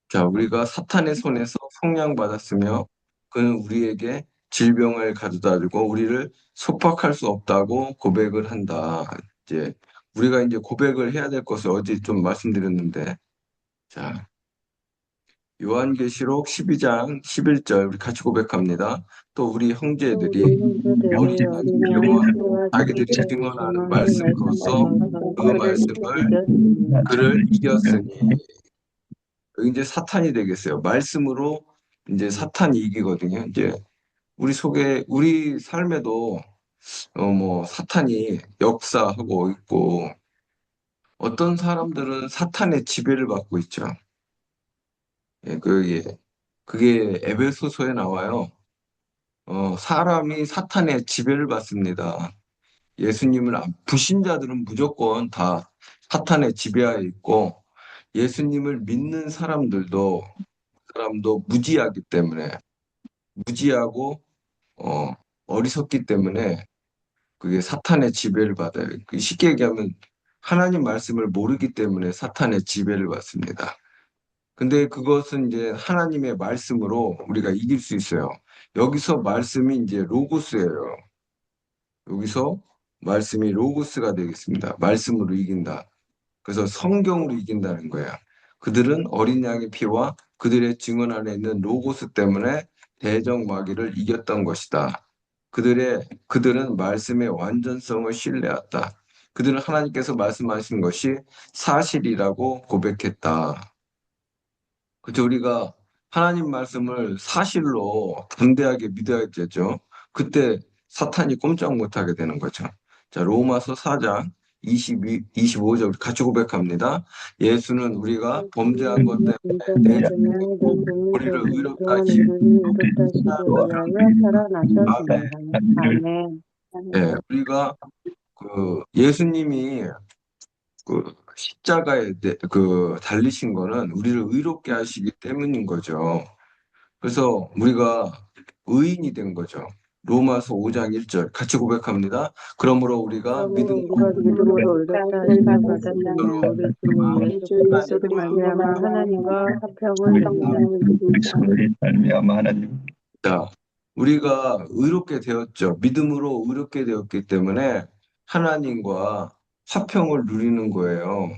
자, 우리가 사탄의 손에서 속량받았으며 그는 우리에게 질병을 가져다 주고 우리를 속박할 수 없다고 고백을 한다. 이제 우리가 이제 고백을 해야 될 것을 어제 좀 말씀드렸는데, 자, 요한계시록 12장 11절 우리 같이 고백합니다. 또 우리 또 형제들이 우리 형제들이 어린 양의 어린양의 피와 피와 자기들이 자기들의 증언하는 증언하는 말씀으로써 말씀으로써 그 그를 말씀을 이겼으니 그를 이겼으니 여기 이제 사탄이 되겠어요. 말씀으로 이제 사탄이 이기거든요. 이제 우리 삶에도 뭐 사탄이 역사하고 있고 어떤 사람들은 사탄의 지배를 받고 있죠. 예, 그게 에베소서에 나와요. 사람이 사탄의 지배를 받습니다. 불신자들은 무조건 다 사탄의 지배하에 있고 예수님을 믿는 사람도 무지하기 때문에 무지하고 어리석기 때문에 그게 사탄의 지배를 받아요. 쉽게 얘기하면 하나님 말씀을 모르기 때문에 사탄의 지배를 받습니다. 근데 그것은 이제 하나님의 말씀으로 우리가 이길 수 있어요. 여기서 말씀이 이제 로고스예요. 여기서 말씀이 로고스가 되겠습니다. 말씀으로 이긴다. 그래서 성경으로 이긴다는 거예요. 그들은 어린 양의 피와 그들의 증언 안에 있는 로고스 때문에 대적마귀를 이겼던 것이다. 그들은 말씀의 완전성을 신뢰했다. 그들은 하나님께서 말씀하신 것이 사실이라고 고백했다. 그죠? 우리가 하나님 말씀을 사실로 담대하게 믿어야 되죠. 그때 사탄이 꼼짝 못하게 되는 거죠. 자, 로마서 4장 25절 같이 고백합니다. 예수는 우리가 범죄한 것 때문에 인정에 내주를 대명이 고 되심이 우리를 되시니 의롭다 또한 하시고 우리를 이롭다 하시기 위하여 아멘. 살아나셨습니다. 아멘. 예, 우리가 그 예수님이 그 달리신 거는 우리를 의롭게 하시기 때문인 거죠. 그래서 우리가 의인이 된 거죠. 로마서 5장 1절 같이 고백합니다. 그러므로 우리가 그러므로 믿음으로 우리가 믿음으로 의롭다 하심을 받았으니 우리 주 예수 그리스도로 말미암아 하나님과 화평을 누립니다. 말미암아 하나님 자, 우리가 의롭게 되었죠. 믿음으로 의롭게 되었기 때문에 하나님과 화평을 누리는 거예요.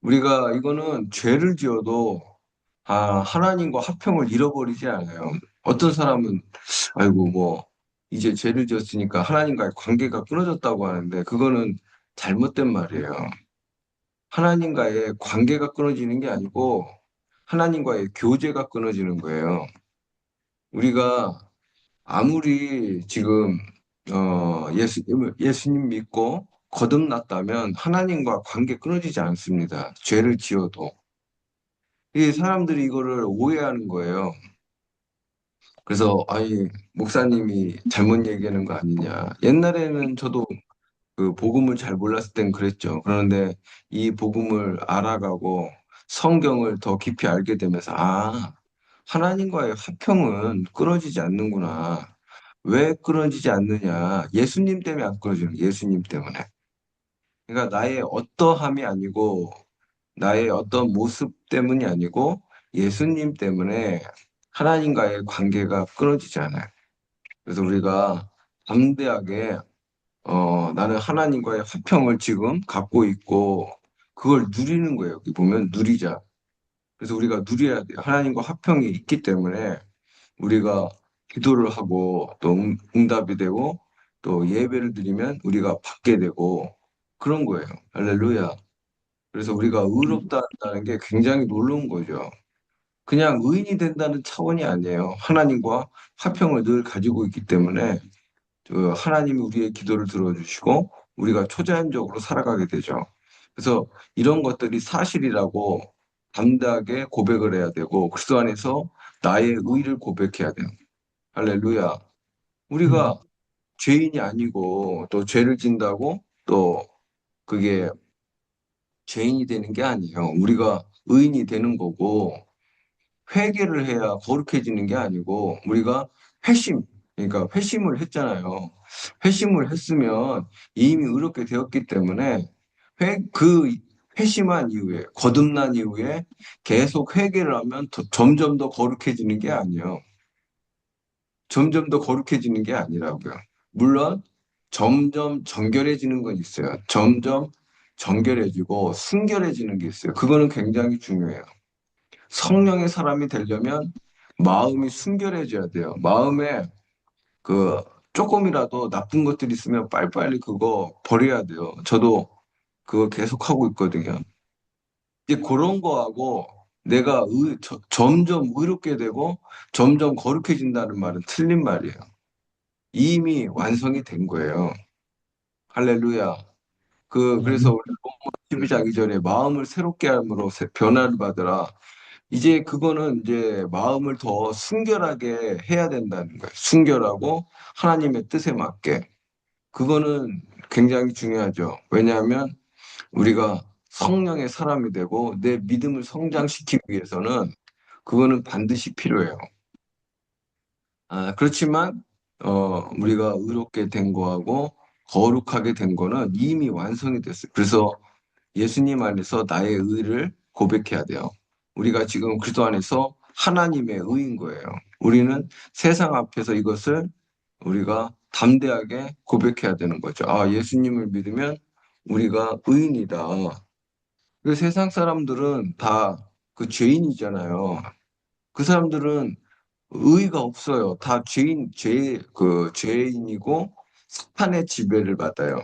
우리가 이거는 죄를 지어도 하나님과 화평을 잃어버리지 않아요. 어떤 사람은 아이고 뭐 이제 죄를 지었으니까 하나님과의 관계가 끊어졌다고 하는데 그거는 잘못된 말이에요. 하나님과의 관계가 끊어지는 게 아니고 하나님과의 교제가 끊어지는 거예요. 우리가 아무리 지금 예수님 믿고 거듭났다면 하나님과 관계 끊어지지 않습니다. 죄를 지어도. 이 사람들이 이거를 오해하는 거예요. 그래서 아니 목사님이 잘못 얘기하는 거 아니냐. 옛날에는 저도 그 복음을 잘 몰랐을 땐 그랬죠. 그런데 이 복음을 알아가고 성경을 더 깊이 알게 되면서 하나님과의 화평은 끊어지지 않는구나. 왜 끊어지지 않느냐? 예수님 때문에 안 끊어지는 거예요. 예수님 때문에. 그러니까 나의 어떠함이 아니고 나의 어떤 모습 때문이 아니고 예수님 때문에 하나님과의 관계가 끊어지지 않아요. 그래서 우리가 담대하게 나는 하나님과의 화평을 지금 갖고 있고 그걸 누리는 거예요. 여기 보면 누리자. 그래서 우리가 누려야 돼요. 하나님과 화평이 있기 때문에 우리가 기도를 하고 또 응답이 되고 또 예배를 드리면 우리가 받게 되고 그런 거예요. 할렐루야. 그래서 우리가 의롭다는 게 굉장히 놀라운 거죠. 그냥 의인이 된다는 차원이 아니에요. 하나님과 화평을 늘 가지고 있기 때문에 하나님이 우리의 기도를 들어주시고 우리가 초자연적으로 살아가게 되죠. 그래서 이런 것들이 사실이라고 담대하게 고백을 해야 되고 그리스도 안에서 나의 의를 고백해야 돼요. 할렐루야. 우리가 죄인이 아니고 또 죄를 진다고 또 그게 죄인이 되는 게 아니에요. 우리가 의인이 되는 거고 회개를 해야 거룩해지는 게 아니고 우리가 회심, 그러니까 회심을 했잖아요. 회심을 했으면 이미 의롭게 되었기 때문에 그 회심한 이후에, 거듭난 이후에 계속 회개를 하면 점점 더 거룩해지는 게 아니에요. 점점 더 거룩해지는 게 아니라고요. 물론 점점 정결해지는 건 있어요. 점점 정결해지고 순결해지는 게 있어요. 그거는 굉장히 중요해요. 성령의 사람이 되려면 마음이 순결해져야 돼요. 마음에 그 조금이라도 나쁜 것들이 있으면 빨리빨리 그거 버려야 돼요. 저도 그거 계속 하고 있거든요. 이제 그런 거하고 내가 점점 의롭게 되고 점점 거룩해진다는 말은 틀린 말이에요. 이미 완성이 된 거예요. 할렐루야. 그래서 우리 로마 12장 2절에 마음을 새롭게 함으로 변화를 받으라. 이제 그거는 이제 마음을 더 순결하게 해야 된다는 거예요. 순결하고 하나님의 뜻에 맞게. 그거는 굉장히 중요하죠. 왜냐하면 우리가 성령의 사람이 되고 내 믿음을 성장시키기 위해서는 그거는 반드시 필요해요. 그렇지만 우리가 의롭게 된 거하고 거룩하게 된 거는 이미 완성이 됐어요. 그래서 예수님 안에서 나의 의를 고백해야 돼요. 우리가 지금 그리스도 안에서 하나님의 의인 거예요. 우리는 세상 앞에서 이것을 우리가 담대하게 고백해야 되는 거죠. 예수님을 믿으면 우리가 의인이다. 그 세상 사람들은 다 그 죄인이잖아요. 그 사람들은 의의가 없어요. 다 죄인이고 사탄의 지배를 받아요.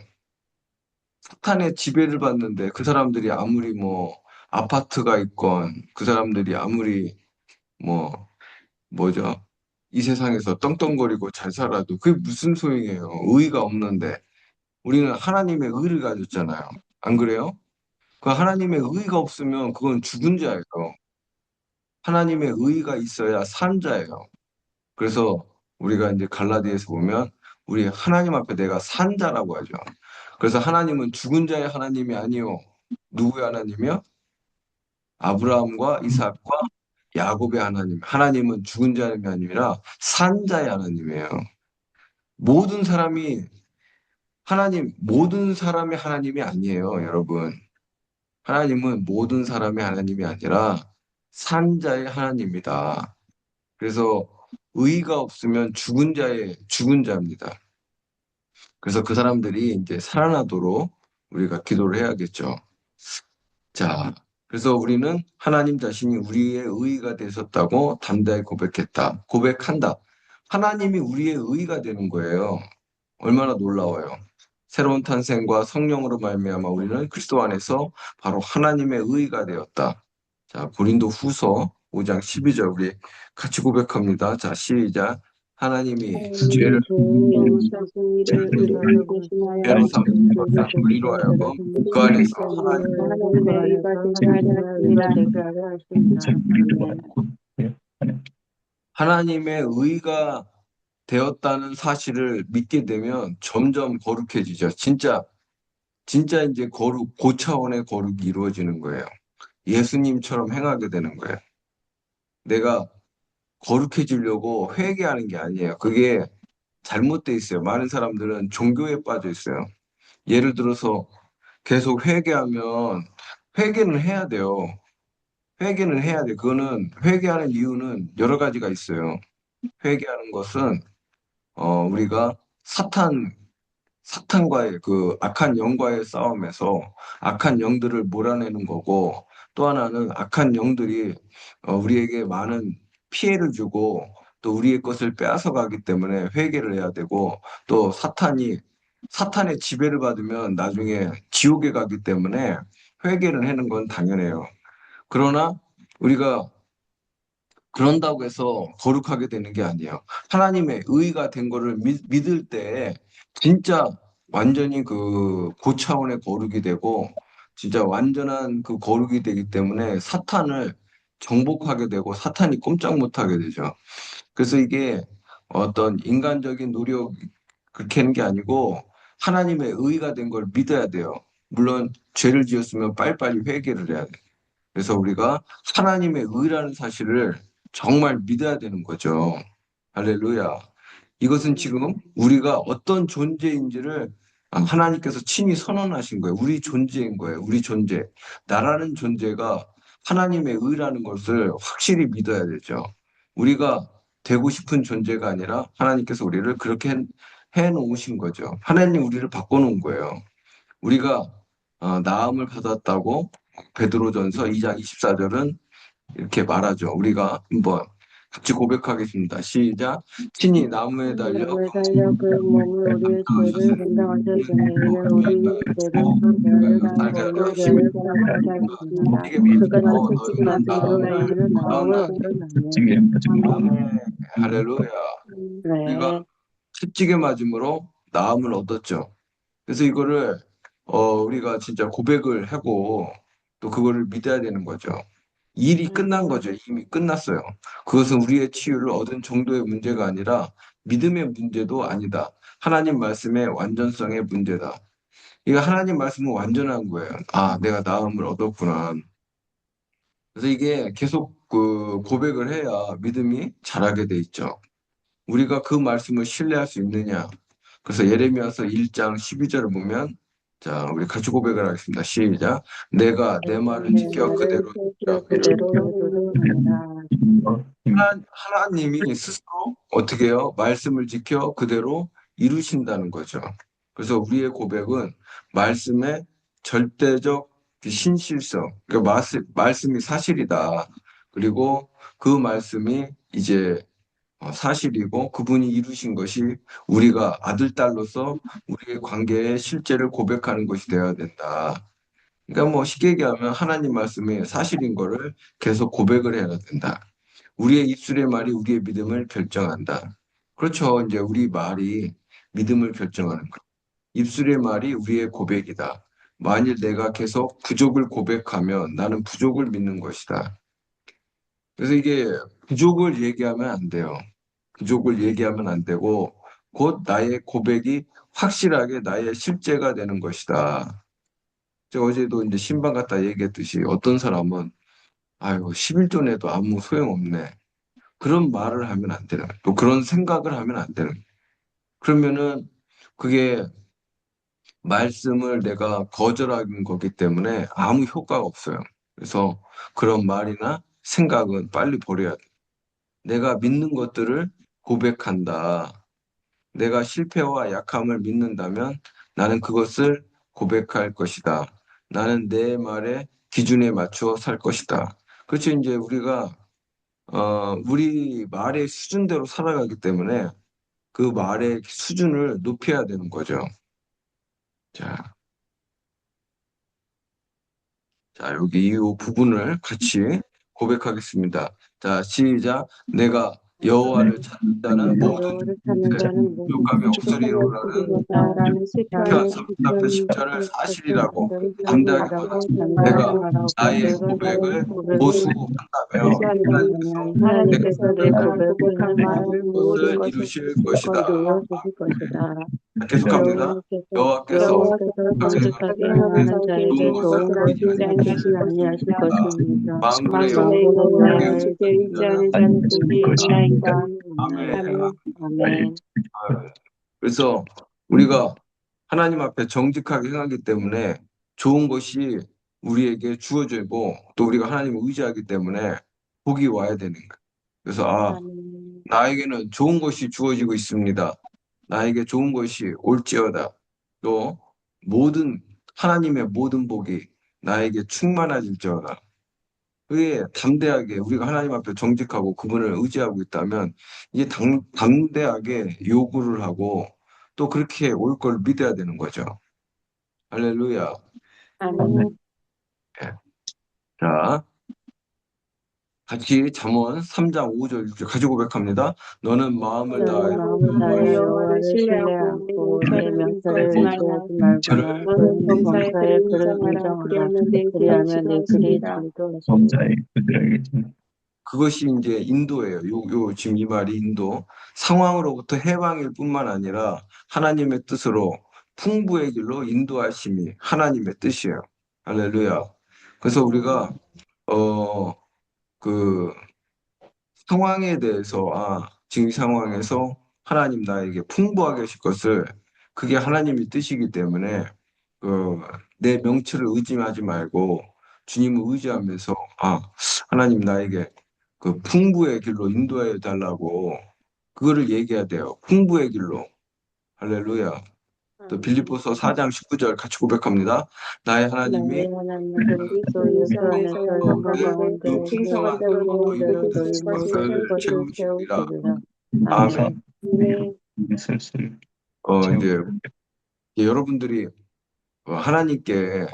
사탄의 지배를 받는데 그 사람들이 아무리 뭐 아파트가 있건 그 사람들이 아무리 뭐 뭐죠? 이 세상에서 떵떵거리고 잘 살아도 그게 무슨 소용이에요? 의의가 없는데 우리는 하나님의 의를 가졌잖아요. 안 그래요? 그 하나님의 의의가 없으면 그건 죽은 자예요. 하나님의 의의가 있어야 산 자예요. 그래서 우리가 이제 갈라디아에서 보면 우리 하나님 앞에 내가 산 자라고 하죠. 그래서 하나님은 죽은 자의 하나님이 아니요. 누구의 하나님이요? 아브라함과 이삭과 야곱의 하나님. 하나님은 죽은 자의 하나님이라 산 자의 하나님이에요. 모든 사람이 모든 사람의 하나님이 아니에요, 여러분. 하나님은 모든 사람의 하나님이 아니라 산 자의 하나님이다. 그래서 의의가 없으면 죽은 자입니다. 그래서 그 사람들이 이제 살아나도록 우리가 기도를 해야겠죠. 자, 그래서 우리는 하나님 자신이 우리의 의의가 되셨다고 담대히 고백했다. 고백한다. 하나님이 우리의 의의가 되는 거예요. 얼마나 놀라워요. 새로운 탄생과 성령으로 말미암아 우리는 그리스도 안에서 바로 하나님의 의의가 되었다. 자, 고린도 후서 5장 12절 우리 같이 고백합니다. 자, 시작. 하나님이 죄를 하나님이 죄의 용서하신 이를 우리 안에 죄로 대신하여 삼으신 것을 죄를 우리로 하여금 그 안에서 하나님 하나님의 의가 되게 하려 하십니다. 되게 하려 하십니다. 아멘. 하나님의 의가 되었다는 사실을 믿게 되면 점점 거룩해지죠. 진짜 이제 고차원의 거룩이 이루어지는 거예요. 예수님처럼 행하게 되는 거예요. 내가 거룩해지려고 회개하는 게 아니에요. 그게 잘못돼 있어요. 많은 사람들은 종교에 빠져 있어요. 예를 들어서 계속 회개하면 회개는 해야 돼요. 회개는 해야 돼. 그거는 회개하는 이유는 여러 가지가 있어요. 회개하는 것은 우리가 사탄과의 그 악한 영과의 싸움에서 악한 영들을 몰아내는 거고 또 하나는 악한 영들이 우리에게 많은 피해를 주고 또 우리의 것을 빼앗아 가기 때문에 회개를 해야 되고 또 사탄의 지배를 받으면 나중에 지옥에 가기 때문에 회개를 하는 건 당연해요. 그러나 우리가 그런다고 해서 거룩하게 되는 게 아니에요. 하나님의 의가 된 거를 믿을 때 진짜 완전히 그 고차원의 거룩이 되고 진짜 완전한 그 거룩이 되기 때문에 사탄을 정복하게 되고 사탄이 꼼짝 못하게 되죠. 그래서 이게 어떤 인간적인 노력 그렇게 하는 게 아니고 하나님의 의가 된 걸 믿어야 돼요. 물론 죄를 지었으면 빨리빨리 회개를 해야 돼요. 그래서 우리가 하나님의 의라는 사실을 정말 믿어야 되는 거죠. 할렐루야. 이것은 지금 우리가 어떤 존재인지를 하나님께서 친히 선언하신 거예요. 우리 존재인 거예요. 우리 존재. 나라는 존재가 하나님의 의라는 것을 확실히 믿어야 되죠. 우리가 되고 싶은 존재가 아니라 하나님께서 우리를 그렇게 해 놓으신 거죠. 하나님 우리를 바꿔놓은 거예요. 우리가 나음을 받았다고 베드로전서 2장 24절은 이렇게 말하죠. 우리가 한번 같이 고백하겠습니다. 시작. 친히 나무에 달려 나무에 달려 그 몸을 우리의 죄를 감당하셨으니 이는 우리 죄를 살게 죄를 사하게 하셨습니다. 이게 믿고 그가 너희는 솔직히 말씀으로 너희는 마음을 얻었나니. 지금 가지고 할렐루야. 우리가 네. 채찍에 맞음으로 나음을 얻었죠. 그래서 이거를 우리가 진짜 고백을 하고 또 그거를 믿어야 되는 거죠. 일이 끝난 거죠. 이미 끝났어요. 그것은 우리의 치유를 얻은 정도의 문제가 아니라 믿음의 문제도 아니다. 하나님 말씀의 완전성의 문제다. 이거 하나님 말씀은 완전한 거예요. 내가 나음을 얻었구나. 그래서 이게 계속 그 고백을 해야 믿음이 자라게 돼 있죠. 우리가 그 말씀을 신뢰할 수 있느냐? 그래서 예레미야서 1장 12절을 보면 자, 우리 같이 고백을 하겠습니다. 시작. 내가 내 말을 내 지켜 말을 그대로 지켜 그대로 이루리라. 하나님이 스스로 어떻게 해요? 말씀을 지켜 그대로 이루신다는 거죠. 그래서 우리의 고백은 말씀의 절대적 그 신실성, 그러니까 말씀이 사실이다. 그리고 그 말씀이 이제 사실이고 그분이 이루신 것이 우리가 아들, 딸로서 우리의 관계의 실제를 고백하는 것이 되어야 된다. 그러니까 뭐 쉽게 얘기하면 하나님 말씀이 사실인 거를 계속 고백을 해야 된다. 우리의 입술의 말이 우리의 믿음을 결정한다. 그렇죠. 이제 우리 말이 믿음을 결정하는 거. 입술의 말이 우리의 고백이다. 만일 내가 계속 부족을 고백하면 나는 부족을 믿는 것이다. 그래서 이게 부족을 얘기하면 안 돼요. 부족을 얘기하면 안 되고 곧 나의 고백이 확실하게 나의 실제가 되는 것이다. 제가 어제도 이제 신방 갔다 얘기했듯이 어떤 사람은 아이고 11조 내도 아무 소용없네. 그런 말을 하면 안 되는 거예요. 또 그런 생각을 하면 안 되는 거예요. 그러면은 그게 말씀을 내가 거절하는 거기 때문에 아무 효과가 없어요. 그래서 그런 말이나 생각은 빨리 버려야 돼. 내가 믿는 것들을 고백한다. 내가 실패와 약함을 믿는다면 나는 그것을 고백할 것이다. 나는 내 말의 기준에 맞추어 살 것이다. 그렇죠. 이제 우리가 우리 말의 수준대로 살아가기 때문에 그 말의 수준을 높여야 되는 거죠. 자, 여기 이 부분을 같이 고백하겠습니다. 자, 시작. 내가 여호와를 찾는 자는 모든 여호와를 찾는 자는 모든 부족함이 부족함이 없으리로라는 없으리로다라는 시편 시편 33편 10절을 사실이라고 담대하게 사실이라고 말하죠. 내가 담대하라고 나의 내가 나의 고백을 고백을 고수한다면 고수한다면 내가 하나님께서 내 고백을 고백한 하는 모든 것을 것을 이루실 건 것이다. 되어 주실 것이다. 계속합니다. 여호와께서 여호와께서 정직하게 행하는 자에게 좋은 것을 뺏기지 아니하실 것입니다. 만군의 만군의 여호와께 여호와의 의지하는 자는 복이 있나이다. 아멘. 아멘. 그래서 우리가 하나님 앞에 정직하게 행하기 때문에 좋은 것이 우리에게 주어지고 또 우리가 하나님을 의지하기 때문에 복이 와야 되는 거예요. 그래서 아멘. 나에게는 좋은 것이 주어지고 있습니다. 나에게 좋은 것이 올지어다. 또 하나님의 모든 복이 나에게 충만해질지어다. 그게 담대하게 우리가 하나님 앞에 정직하고 그분을 의지하고 있다면 이제 담대하게 요구를 하고 또 그렇게 올 걸 믿어야 되는 거죠. 할렐루야. 아멘. 예. 자, 같이 잠언 3장 5절 6절 가지고 고백합니다. 너는 마음을 너는 다하여 마음을 다하여 여호와를 신뢰하고 내 명철을 의지하지 말거나 그는 범사에 그를 인정하라. 그리하면 내 글이 줄도 하시리라. 범사에 그들에게 그것이 이제 인도예요. 지금 이 말이 인도. 상황으로부터 해방일 뿐만 아니라 하나님의 뜻으로 풍부의 길로 인도하심이 하나님의 뜻이에요. 할렐루야. 그래서 우리가 어, 그 상황에 대해서 지금 이 상황에서 하나님 나에게 풍부하게 하실 것을 그게 하나님의 뜻이기 때문에 그 내 명철을 의지하지 말고 주님을 의지하면서 하나님 나에게 그 풍부의 길로 인도하여 달라고 그거를 얘기해야 돼요. 풍부의 길로. 할렐루야. 또 빌립보서 4장 19절 같이 고백합니다. 나의 하나님이 나의 하나님 그리스도 그 예수 안에서 영광 가운데 풍성한 풍성한 너희를 너희를 모든 것을 것을 채우시리라. 채우시리라. 아멘. 아멘. 슬슬 이제 여러분들이 하나님께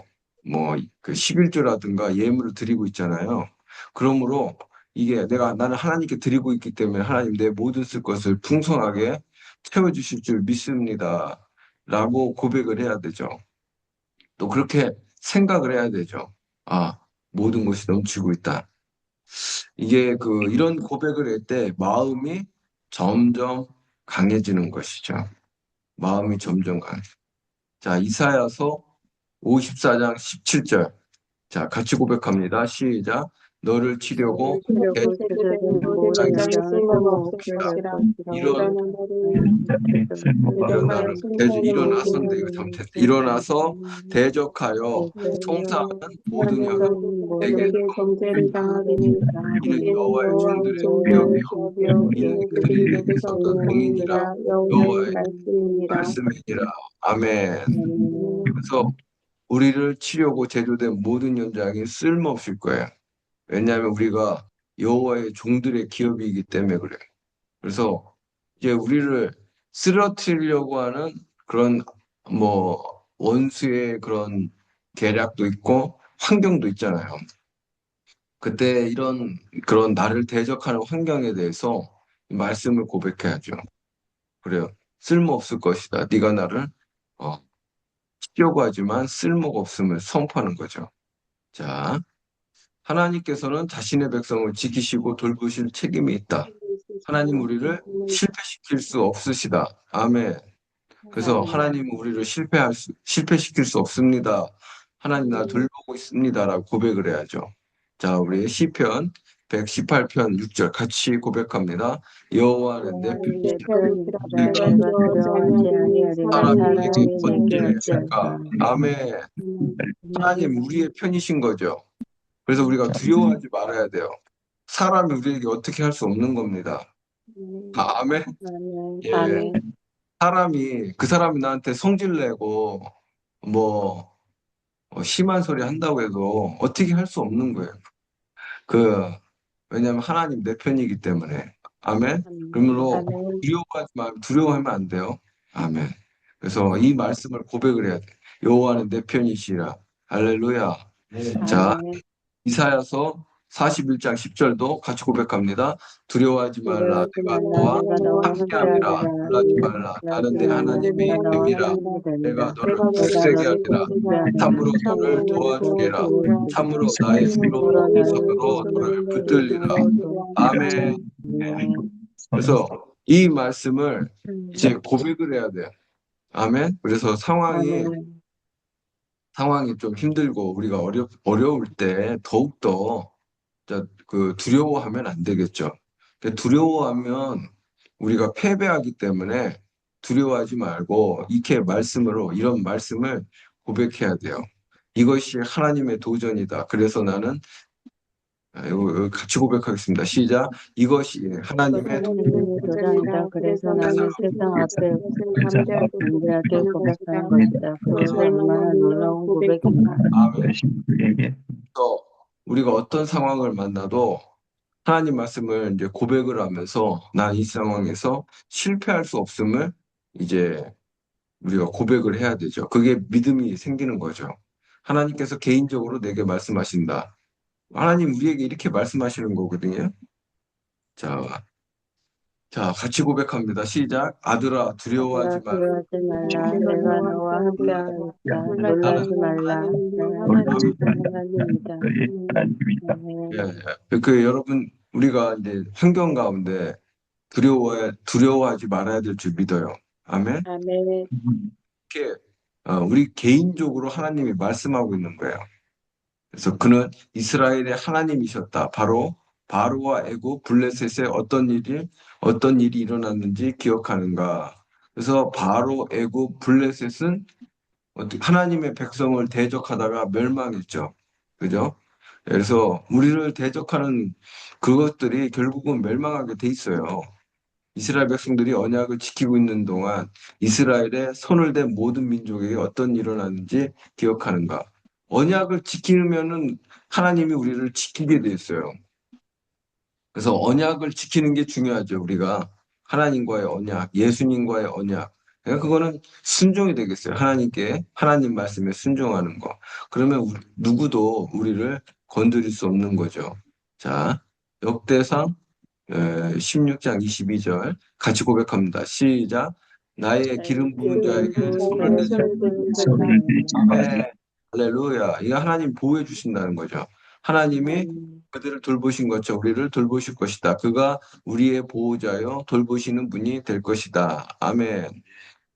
뭐 그 11조라든가 예물을 드리고 있잖아요. 그러므로 이게 나는 하나님께 드리고 있기 때문에 하나님 내 모든 쓸 것을 풍성하게 채워주실 줄 믿습니다. 라고 고백을 해야 되죠. 또 그렇게 생각을 해야 되죠. 모든 것이 넘치고 있다. 이게 이런 고백을 할 때 마음이 점점 강해지는 것이죠. 마음이 점점 강해. 자, 이사야서 54장 17절. 자, 같이 고백합니다. 시작. 너를 치려고 치려고 대적된 세계적인 모든 모든 연장이 연장을 쓸모없을 쓸모없게 할 것이라. 것이라. 이런 나를 일어나선대 이거 잘못했다. 일어나서 대적하여 송사하는 모든 혀가 내게 모든 범죄를 당하리니 이는 여호와의 이는 종들의 여호와의 기업이요 기업이요 이는 이는 그들이 그들이 내게 썼던 행위니라. 여호와의 여호와의 말씀이니라. 말씀이니라. 아멘. 아멘. 그래서 우리를 치려고 제조된 모든 연장이 쓸모없을 거예요. 왜냐하면 우리가 여호와의 종들의 기업이기 때문에 그래요. 그래서 이제 우리를 쓰러뜨리려고 하는 그런 원수의 그런 계략도 있고 환경도 있잖아요. 그때 그런 나를 대적하는 환경에 대해서 말씀을 고백해야죠. 그래요. 쓸모없을 것이다. 네가 나를 치려고 하지만 쓸모가 없음을 선포하는 거죠. 자, 하나님께서는 자신의 백성을 지키시고 돌보실 책임이 있다. 하나님 우리를 실패시킬 수 없으시다. 아멘. 그래서 아멘. 하나님은 우리를 실패시킬 수 없습니다. 하나님 나 돌보고 있습니다라고 고백을 해야죠. 자, 우리 시편 118편 6절 같이 고백합니다. 여호와는 내 내 편이시라. 편이시라. 내가 내가 두려워하지 아니하리니 사람이 내게 사람이 내게 어찌할까? 어찌할까. 아멘. 하나님 우리의 편이신 거죠. 그래서 우리가 두려워하지 말아야 돼요. 사람이 우리에게 어떻게 할 수 없는 겁니다. 아멘. 아멘. 예. 아멘. 그 사람이 나한테 성질 내고 뭐 심한 소리 한다고 해도 어떻게 할 수 없는 거예요. 왜냐하면 하나님 내 편이기 때문에. 아멘. 그러므로 아멘. 두려워하면 안 돼요. 아멘. 그래서 이 말씀을 고백을 해야 돼. 여호와는 내 편이시라. 할렐루야. 자, 아멘. 이사야서 41장 10절도 같이 고백합니다. 두려워하지 말라. 두려워하지 내가 말라. 너와 내가 너와 함께함이라. 함께하리라. 놀라지 말라. 나는 하지 내 말라. 하나님이 내가 너와 됨이라. 하나님이 내가 되리라. 너를 내가 굳세게 너를 하리라. 구속하리라. 참으로 너를 참으로 너를 도와주리라. 도와주리라. 참으로 나의 참으로 손으로 나의 손으로 손으로 너를 너를 붙들리라. 아멘. 붙들리라. 아멘. 그래서 이 말씀을 이제 음. 고백을 해야 돼요. 아멘. 그래서 아멘. 상황이 좀 힘들고 우리가 어려울 때 더욱더 두려워하면 안 되겠죠. 두려워하면 우리가 패배하기 때문에 두려워하지 말고 이런 말씀을 고백해야 돼요. 이것이 하나님의 도전이다. 그래서 나는 이거 같이 고백하겠습니다. 시작. 이것이 하나님의 하나님의 도전이다. 그래서 나는 세상 앞에 감사하고 담대하게 고백하는 것이다. 그것이 얼마나 놀라운 고백인가. 아멘. 우리에게 또 우리가 어떤 상황을 만나도 하나님 말씀을 이제 고백을 하면서 난 이 상황에서 실패할 수 없음을 이제 우리가 고백을 해야 되죠. 그게 믿음이 생기는 거죠. 하나님께서 개인적으로 내게 말씀하신다. 하나님 우리에게 이렇게 말씀하시는 거거든요. 자, 같이 고백합니다. 시작. 아들아, 두려워하지 아들아, 말라. 두려워하지 말라. 내가 너와 함께 하겠다. 나는 놀라지 말라. 내가 하나님 하나님이다. 너희 하나님이다. 아멘. 여러분, 우리가 이제 환경 가운데 두려워하지 말아야 될 줄 믿어요. 아멘. 아멘. 이렇게 우리 개인적으로 하나님이 말씀하고 있는 거예요. 그래서 그는 이스라엘의 하나님이셨다. 바로 바로와 애굽 블레셋에 어떤 일이 일어났는지 기억하는가? 그래서 바로 애굽 블레셋은 하나님의 백성을 대적하다가 멸망했죠. 그죠? 그래서 우리를 대적하는 그것들이 결국은 멸망하게 돼 있어요. 이스라엘 백성들이 언약을 지키고 있는 동안 이스라엘에 손을 댄 모든 민족에게 어떤 일이 일어났는지 기억하는가? 언약을 지키면은 하나님이 우리를 지키게 돼 있어요. 그래서 언약을 지키는 게 중요하죠. 우리가 하나님과의 언약, 예수님과의 언약. 그러니까 그거는 순종이 되겠어요. 하나님께 하나님 말씀에 순종하는 거. 그러면 누구도 우리를 건드릴 수 없는 거죠. 자, 역대상 16장 22절 같이 고백합니다. 시작. 나의 기름 부은 자에게 손을 그분에게 대지 손을 들지 손을 들지 말라. 말라. 네. 할렐루야. 이거 하나님 보호해 주신다는 거죠. 하나님이 그들을 돌보신 것처럼 우리를 돌보실 것이다. 그가 우리의 보호자여 돌보시는 분이 될 것이다. 아멘.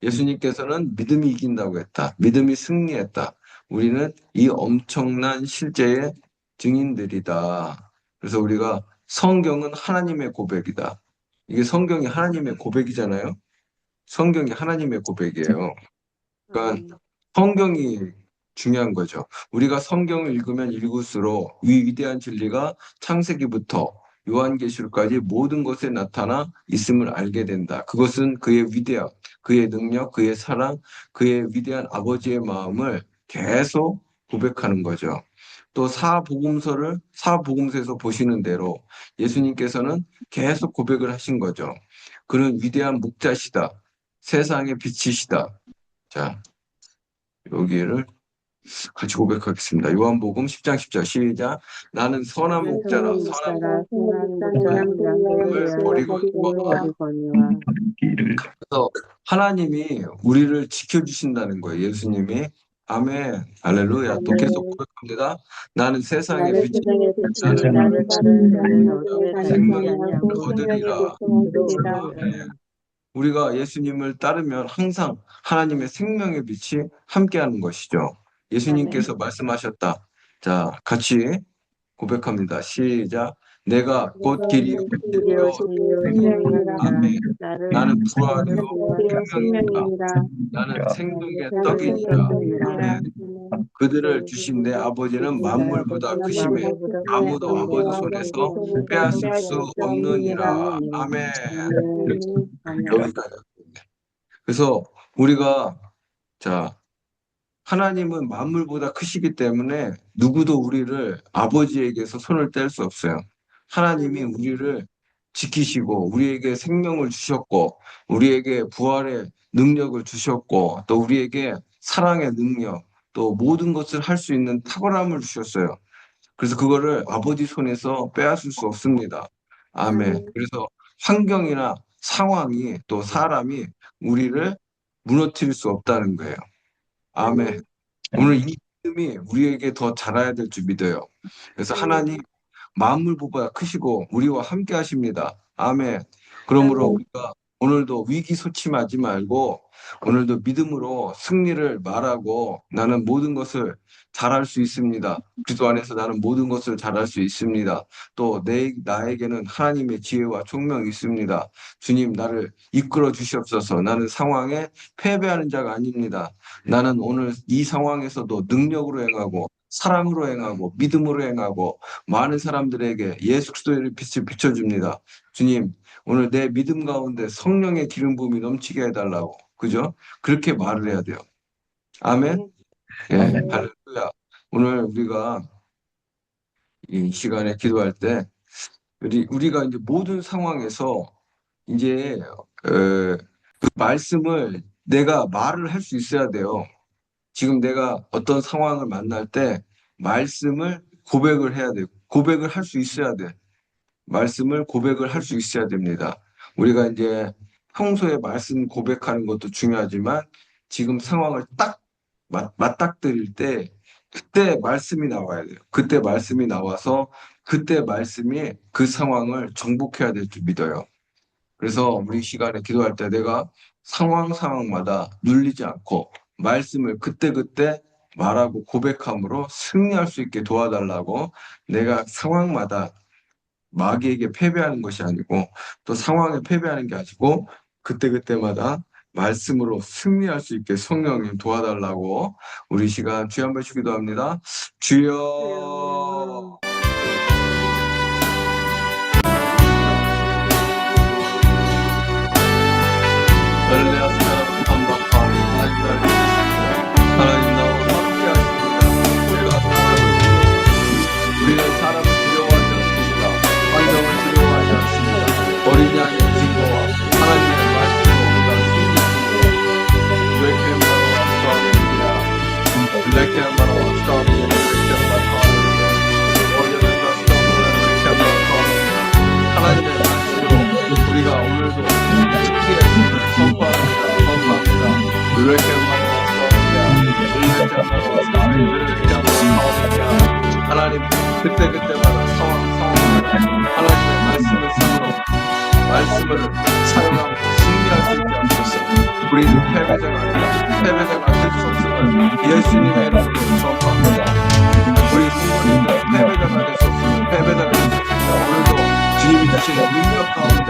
예수님께서는 믿음이 이긴다고 했다. 믿음이 승리했다. 우리는 이 엄청난 실제의 증인들이다. 그래서 우리가 성경은 하나님의 고백이다. 이게 성경이 하나님의 고백이잖아요. 성경이 하나님의 고백이에요. 그러니까 성경이 중요한 거죠. 우리가 성경을 읽으면 읽을수록 이 위대한 진리가 창세기부터 요한계시록까지 모든 것에 나타나 있음을 알게 된다. 그것은 그의 위대함, 그의 능력, 그의 사랑, 그의 위대한 아버지의 마음을 계속 고백하는 거죠. 또 사복음서에서 보시는 대로 예수님께서는 계속 고백을 하신 거죠. 그는 위대한 목자시다. 세상의 빛이시다. 자, 여기를 같이 고백하겠습니다. 요한복음 10장 10절 시작. 나는 선한 나는 목자라 선한 선한 목자라 선한 목자는 목자는 양들을 양을 위하여 버리고 양들을 있고 버리거니와. 버리기를. 그래서 하나님이 우리를 지켜주신다는 거예요. 예수님이 아멘 할렐루야 또 계속 아멘. 고백합니다. 나는 세상의 나는 빛이 세상의 빛이 세상에 나를 따르는 자는 빛을 어둠에 다니지 생명의 아니하고 거두리라. 생명의 빛으로 오리라. 우리가 예수님을 따르면 항상 하나님의 생명의 빛이 함께하는 것이죠. 예수님께서 말씀하셨다. 자, 같이 고백합니다. 시작. 내가 곧 내가 길이요 곧 길이요 진리요 진리요 생명이라. 생명이니라. 아멘. 나를 나는 부활이요 부활이요 생명이니라. 생명이니라. 나는 나는 생명의 생명의 떡이니라. 떡이니라. 아멘. 그들을 주신 내 아버지는 주신 내 만물보다 아버지는 크심에 만물보다 아무도 크시니 아버지 아버지 손에서 손에서 빼앗을 수 빼앗을 수 없느니라. 없느니라. 아멘. 아멘. 아멘. 여기까지. 그래서 우리가 자 하나님은 만물보다 크시기 때문에 누구도 우리를 아버지에게서 손을 뗄 수 없어요. 하나님이 우리를 지키시고 우리에게 생명을 주셨고 우리에게 부활의 능력을 주셨고 또 우리에게 사랑의 능력 또 모든 것을 할 수 있는 탁월함을 주셨어요. 그래서 그거를 아버지 손에서 빼앗을 수 없습니다. 아멘. 그래서 환경이나 상황이 또 사람이 우리를 무너뜨릴 수 없다는 거예요. 아멘. 오늘 이 믿음이 우리에게 더 자라야 될 줄 믿어요. 그래서 하나님 만물보다 크시고 우리와 함께 하십니다. 아멘. 그러므로 우리가 오늘도 위기소침하지 말고 오늘도 믿음으로 승리를 말하고 나는 모든 것을 잘할 수 있습니다. 그리스도 안에서 나는 모든 것을 잘할 수 있습니다. 또 나에게는 하나님의 지혜와 총명이 있습니다. 주님 나를 이끌어 주시옵소서. 나는 상황에 패배하는 자가 아닙니다. 나는 오늘 이 상황에서도 능력으로 행하고 사랑으로 행하고 믿음으로 행하고 많은 사람들에게 예수 그리스도의 빛을 비춰줍니다. 주님, 오늘 내 믿음 가운데 성령의 기름 부음이 넘치게 해달라고. 그죠? 그렇게 말을 해야 돼요. 아멘. 예, 할렐루야. 오늘 우리가 이 시간에 기도할 때 우리가 이제 모든 상황에서 이제 그 말씀을 내가 말을 할 수 있어야 돼요. 지금 내가 어떤 상황을 만날 때 말씀을 고백을 해야 돼요. 고백을 할 수 있어야 돼. 말씀을 고백을 할 수 있어야 됩니다. 우리가 이제 평소에 말씀 고백하는 것도 중요하지만 지금 상황을 딱 맞닥뜨릴 때 그때 말씀이 나와야 돼요. 그때 말씀이 나와서 그때 말씀이 그 상황을 정복해야 될 줄 믿어요. 그래서 우리 시간에 기도할 때 내가 상황마다 눌리지 않고 말씀을 그때그때 말하고 고백함으로 승리할 수 있게 도와달라고 내가 상황마다 마귀에게 패배하는 것이 아니고 또 상황에 패배하는 게 아니고 그때그때마다 말씀으로 승리할 수 있게 성령님 도와달라고 우리 시간 주여 한 번씩 기도합니다. 주여. 할렐루야. 하나님 감사합니다. 하나님 나와 함께 하십니다. 우리가 우리는 사람을 두려워하지 않습니다. 환경을 두려워하지 않습니다. 어린 양의 증거와 하나님의 말씀으로 우리가 승리했습니다. 레케마노와 스타입니다. 레케마노와 스타입니다. 레케마노와 어려움과 스타입니다. 레케마노와 하나님의 말씀으로 우리가 오늘도 승리했음을 선포합니다. 레케마노와 스타입니다. 레케마노와 스타입니다. 하나님 그때그때마다 상황마다 하나님의 말씀을 사용하고 승리할 수 있게 하소서. 우리는 패배자가 될 수 없음을 예수님의 이름으로 선포합니다. 우리 성도님들 패배자가 될 수 없음을 패배자가 될 수 없습니다. 오늘도 주님이 주신 능력 가운데